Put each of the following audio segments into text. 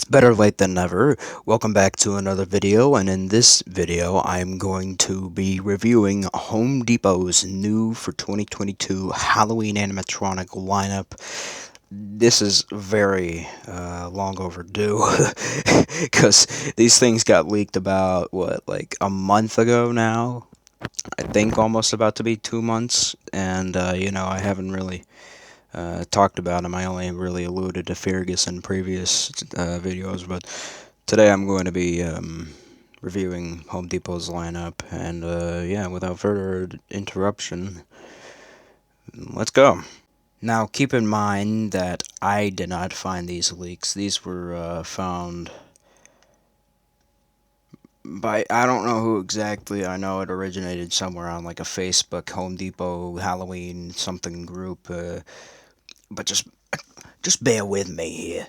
Better late than never. Welcome back to another video, and in this video I'm going to be reviewing Home Depot's new for 2022 Halloween animatronic lineup. This is very long overdue because these things got leaked about, like a month ago now? I think almost about to be 2 months, and I haven't really talked about them. I only really alluded to Fergus in previous videos, but today I'm going to be reviewing Home Depot's lineup, and yeah, without further interruption, let's go. Now, keep in mind that I did not find these leaks. These were found by, I don't know who exactly. I know it originated somewhere on like a Facebook Home Depot Halloween something group, but just bear with me here.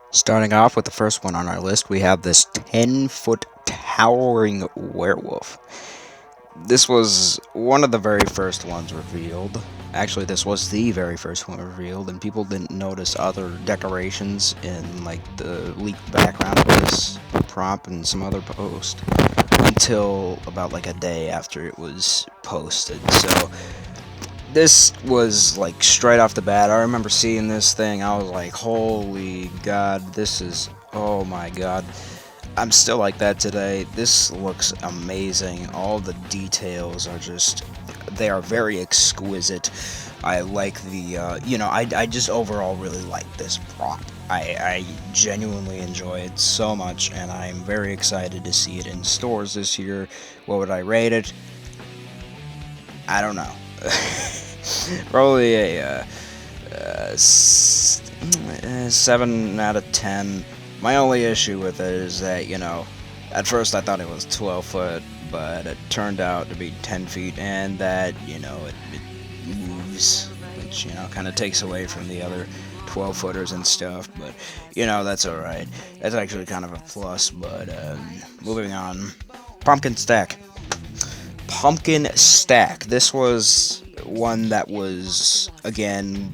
Starting off with the first one on our list, we have this 10-foot towering werewolf. This was one of the very first ones revealed. Actually, this was the very first one revealed, and people didn't notice other decorations in like the leaked background of this prop and some other post until about like a day after it was posted. So this was like straight off the bat. I remember seeing this thing. I was like, holy god, this is, oh my god. I'm still like that today. This looks amazing. All the details are just, they are very exquisite. I like the, I just overall really like this prop. I genuinely enjoy it so much, and I'm very excited to see it in stores this year. What would I rate it? I don't know. Probably a 7 out of 10. My only issue with it is that, at first I thought it was 12 foot, but it turned out to be 10 feet, and that, it moves, which, kind of takes away from the other 12 footers and stuff, but, that's alright. That's actually kind of a plus, but, moving on. Pumpkin Stack. Pumpkin Stack. This was one that was, again,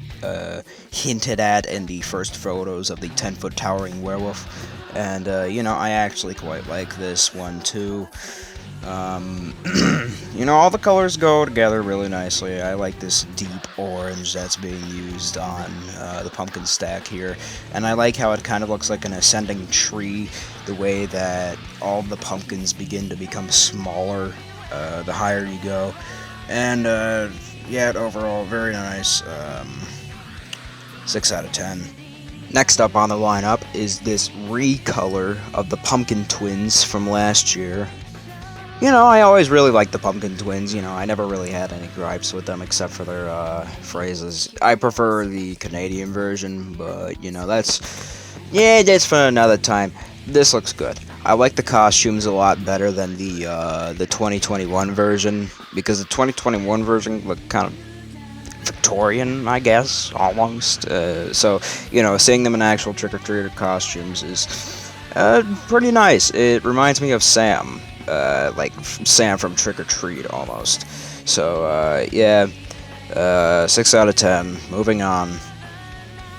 hinted at in the first photos of the 10-foot towering werewolf, and, I actually quite like this one, too. All the colors go together really nicely. I like this deep orange that's being used on the pumpkin stack here, and I like how it kind of looks like an ascending tree, the way that all the pumpkins begin to become smaller the higher you go, and yeah, overall very nice. 6 out of 10. Next up on the lineup is this recolor of the Pumpkin Twins from last year. I always really liked the Pumpkin Twins. I never really had any gripes with them except for their phrases. I prefer the Canadian version, but that's for another time. This looks good. I like the costumes a lot better than the 2021 version, because the 2021 version looked kind of Victorian, I guess, almost. So, seeing them in actual trick-or-treater costumes is pretty nice. It reminds me of Sam, like Sam from Trick or Treat, almost. So, yeah, 6 out of 10. Moving on.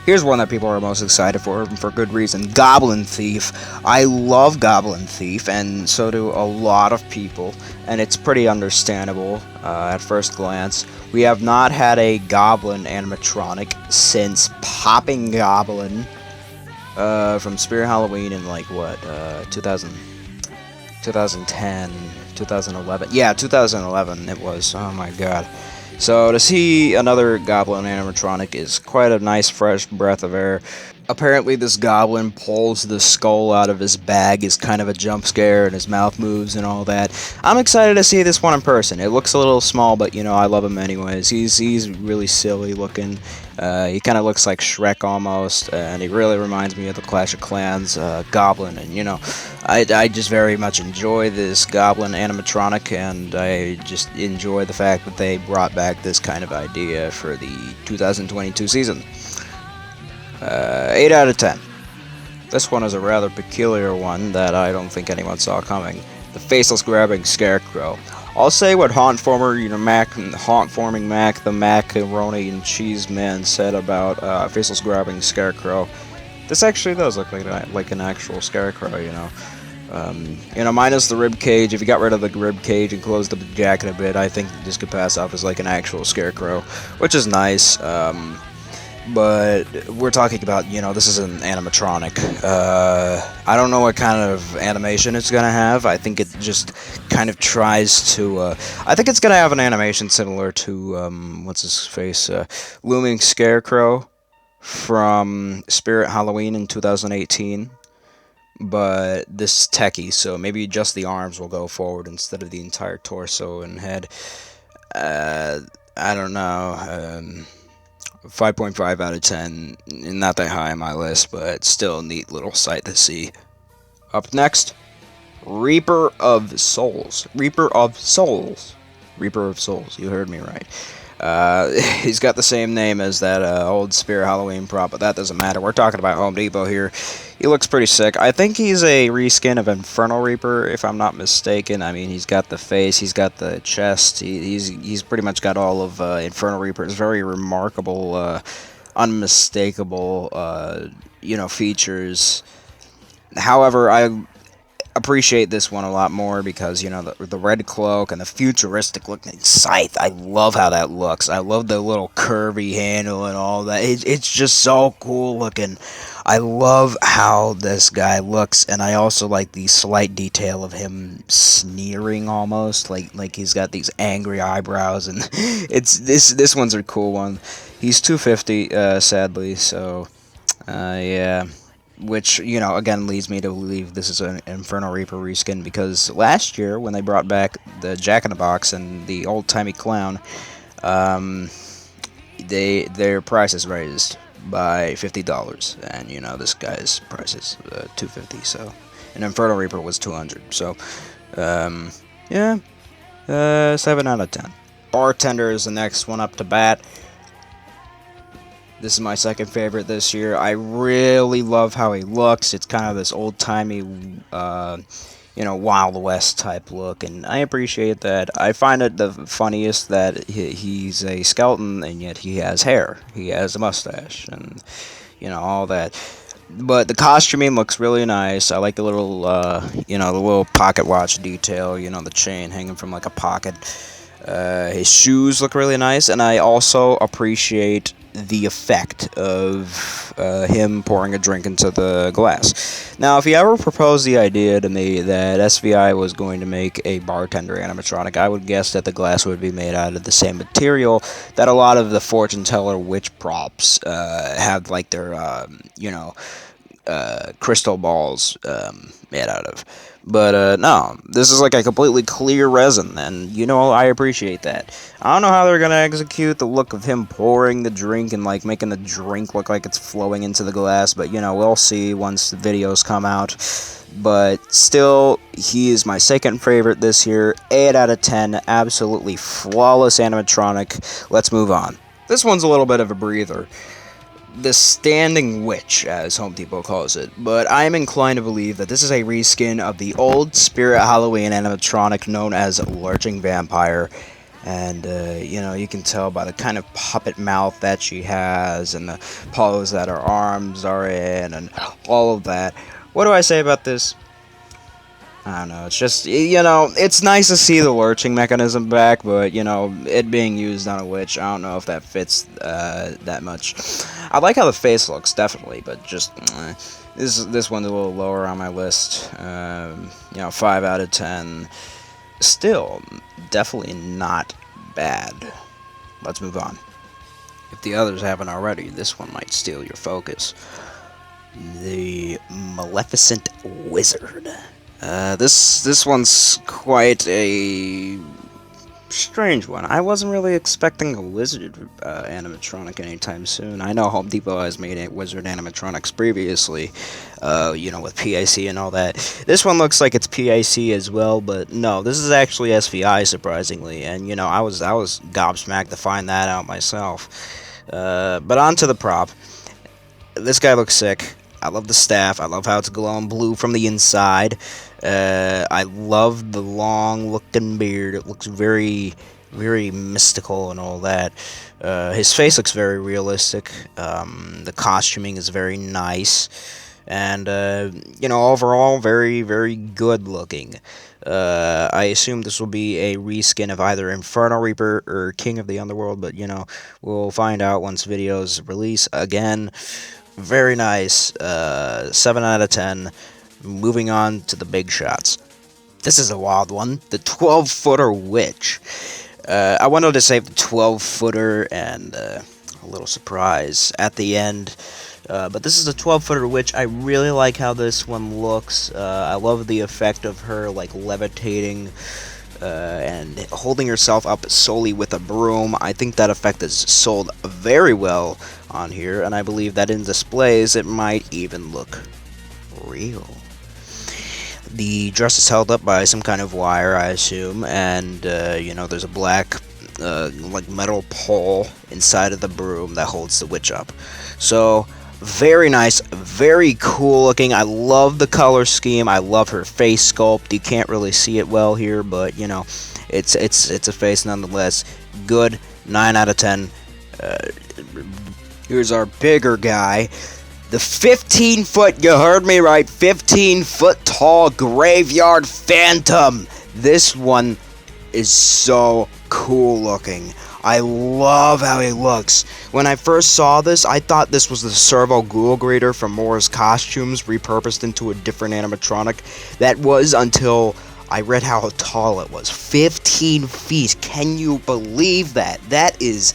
Here's one that people are most excited for good reason. Goblin Thief. I love Goblin Thief, and so do a lot of people, and it's pretty understandable at first glance. We have not had a Goblin animatronic since Popping Goblin from Spirit Halloween in, 2010, 2011. Yeah, 2011 it was. Oh my god. So to see another Goblin animatronic is quite a nice fresh breath of air. Apparently this goblin pulls the skull out of his bag is kind of a jump scare, and his mouth moves and all that. I'm excited to see this one in person. It looks a little small, but I love him anyways. He's really silly looking. He kind of looks like Shrek almost, and he really reminds me of the Clash of Clans goblin, and I just very much enjoy this goblin animatronic, and I just enjoy the fact that they brought back this kind of idea for the 2022 season. 8 out of 10. This one is a rather peculiar one that I don't think anyone saw coming. The Faceless Scarecrow. I'll say what Haunt-forming Mac, the macaroni and cheese man, said about Faceless Scarecrow. This actually does look like an actual scarecrow, minus the rib cage. If you got rid of the rib cage and closed up the jacket a bit, I think this could pass off as like an actual scarecrow, which is nice. But we're talking about, this is an animatronic. I don't know what kind of animation it's gonna have. I think it just kind of tries to. I think it's gonna have an animation similar to what's his face, Looming Scarecrow from Spirit Halloween in 2018. But this is techie, so maybe just the arms will go forward instead of the entire torso and head. I don't know. 5.5 out of 10. Not that high on my list, but still a neat little sight to see. Up next, Reaper of Souls. Reaper of Souls. Reaper of Souls. You heard me right. He's got the same name as that old Spirit Halloween prop, but that doesn't matter. We're talking about Home Depot here. He looks pretty sick. I think he's a reskin of Infernal Reaper, if I'm not mistaken. I mean, he's got the face, he's got the chest, he's pretty much got all of Infernal Reaper's very remarkable, unmistakable, features. However, I appreciate this one a lot more because, the red cloak and the futuristic looking scythe. I love how that looks. I love the little curvy handle and all that. It's just so cool looking. I love how this guy looks, and I also like the slight detail of him sneering almost, like he's got these angry eyebrows, and this one's a cool one. He's $250, sadly, so yeah. Which, again leads me to believe this is an Infernal Reaper reskin, because last year, when they brought back the Jack-in-the-Box and the old-timey clown, their prices raised by $50, and, this guy's price is $250, so, and Infernal Reaper was $200, so, yeah, 7 out of 10. Bartender is the next one up to bat. This is my second favorite this year. I really love how he looks. It's kind of this old-timey, Wild West type look, and I appreciate that. I find it the funniest that he's a skeleton, and yet he has hair. He has a mustache, and, all that. But the costuming looks really nice. I like the little, the little pocket watch detail, the chain hanging from, like, a pocket. His shoes look really nice, and I also appreciate the effect of him pouring a drink into the glass. Now, if you ever proposed the idea to me that SVI was going to make a bartender animatronic, I would guess that the glass would be made out of the same material that a lot of the fortune teller witch props have, like their, crystal balls made out of. But, no, this is like a completely clear resin, and, I appreciate that. I don't know how they're gonna execute the look of him pouring the drink and, like, making the drink look like it's flowing into the glass, but, we'll see once the videos come out. But, still, he is my second favorite this year. 8 out of 10, absolutely flawless animatronic. Let's move on. This one's a little bit of a breather. The Standing Witch, as Home Depot calls it, but I am inclined to believe that this is a reskin of the old Spirit Halloween animatronic known as Lurching Vampire, and, you can tell by the kind of puppet mouth that she has, and the pose that her arms are in, and all of that. What do I say about this? I don't know, it's just, it's nice to see the lurching mechanism back, but, it being used on a witch, I don't know if that fits that much. I like how the face looks, definitely, but just, this one's a little lower on my list. 5 out of 10. Still, definitely not bad. Let's move on. If the others haven't already, this one might steal your focus. The Maleficent Wizard. This one's quite a strange one. I wasn't really expecting a wizard animatronic anytime soon. I know Home Depot has made wizard animatronics previously, with PIC and all that. This one looks like it's PIC as well, but no, this is actually SVI, surprisingly, and, I was gobsmacked to find that out myself. But on to the prop. This guy looks sick. I love the staff. I love how it's glowing blue from the inside. I love the long-looking beard. It looks very very mystical and all that. His face looks very realistic. The costuming is very nice, and overall very very good looking. I assume this will be a reskin of either Inferno Reaper or King of the Underworld, but we'll find out once videos release. Again, very nice. 7 out of 10. Moving on to the big shots. This is a wild one. The 12-footer witch. I wanted to save the 12-footer and a little surprise at the end. But this is a 12-footer witch. I really like how this one looks. I love the effect of her like levitating and holding herself up solely with a broom. I think that effect is sold very well on here, and I believe that in displays it might even look real. The dress is held up by some kind of wire, I assume, and there's a black like metal pole inside of the broom that holds the witch up. So very nice, very cool looking. I love the color scheme. I love her face sculpt. You can't really see it well here, but it's a face nonetheless. Good. 9 out of 10. Here's our bigger guy. The 15-foot, you heard me right, 15-foot tall Graveyard Phantom. This one is so cool looking. I love how he looks. When I first saw this, I thought this was the Servo Ghoul Grater from Moore's Costumes repurposed into a different animatronic. That was until I read how tall it was. 15 feet. Can you believe that? That is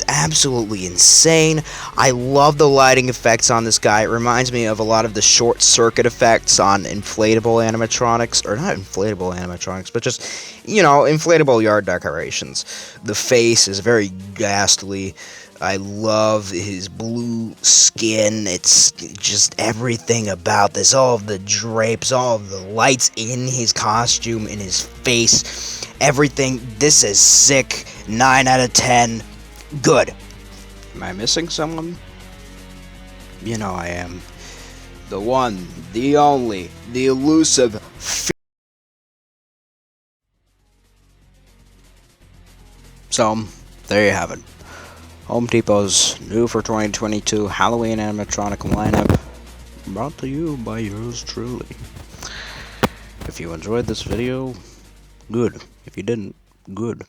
absolutely insane. I love the lighting effects on this guy. It reminds me of a lot of the short circuit effects on inflatable animatronics, or not inflatable animatronics, but just, inflatable yard decorations. The face is very ghastly. I love his blue skin. It's just everything about this. All of the drapes, all of the lights in his costume, in his face, everything. This is sick. 9 out of 10. Good. Am I missing someone? I am. The one, the only, the elusive. So, there you have it. Home Depot's new for 2022 Halloween animatronic lineup, brought to you by yours truly. If you enjoyed this video, good. If you didn't, good.